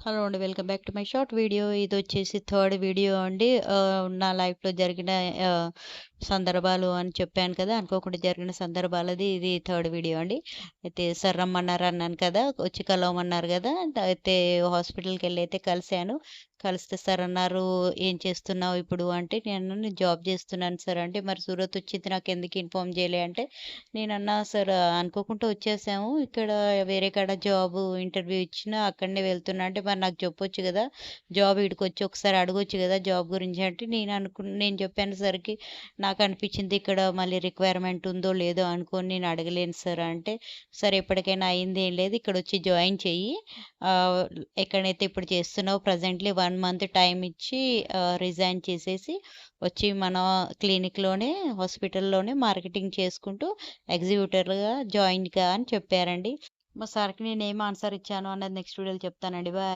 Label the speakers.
Speaker 1: Hello అండి. Welcome back to my short video. ఇదొచ్చేసి third video అండి. నా లైఫ్‌లో జరిగిన ఆహ్, సందర్భాలు అని చెప్పాను కదా! అనుకోకుండా జరిగిన సందర్భాలది ఇది థర్డ్ వీడియో అండి. అయితే సార్ రమ్మన్నారు అన్నాను కదా! వచ్చి కలవమన్నారు గదా! అయితే హాస్పిటల్‌కెళ్ళైతే కలిసాను. కలిస్తే సార్ అన్నారు, "ఏం చేస్తున్నావు ఇప్పుడు?" అంటే నేను జాబ్ చేస్తున్నాను సార్ అంటే, "మరి సూరత్ వచ్చింది నాకెందుకు ఇన్ఫార్మ్ చేయలే?" అంటే నేనన్నా, "సార్ అనుకోకుండా వచ్చేసాము. ఇక్కడ వేరే కాడ జాబు ఇంటర్వ్యూ ఇచ్చినా అక్కడనే వెళ్తున్నా" అంటే, "మరి నాకు చెప్పొచ్చు గదా! జాబ్ ఈడికొచ్చి ఒకసారి అడగొచ్చు గదా! జాబ్ గురించి" అంటే నేను చెప్పాను సార్‌కి, "నాకనిపించింది ఇక్కడ మళ్ళీ రిక్వైర్మెంట్ ఉందో లేదో అనుకోని నేను అడగలేను సార్" అంటే, "సరే ఎప్పటికైనా అయిందేం లేదు. ఇక్కడొచ్చి జాయిన్ చెయ్యి. ఆహ్, ఎక్కడైతే ఇప్పుడు చేస్తున్నావో ప్రెజెంట్‌లీ 1 మంత్ టైమ్ ఇచ్చి రిజైన్ చేసేసి వచ్చి మన క్లినిక్‌లోనే, హాస్పిటల్‌లోనే మార్కెటింగ్ చేసుకుంటూ ఎగ్జిక్యూటివ్‌గా జాయిన్ కా" అని చెప్పారండి. మా సార్‌కి నేనేం ఆన్సర్ ఇచ్చాను అన్నది నెక్స్ట్ వీడియోలో చెప్తానండి. బాయ్.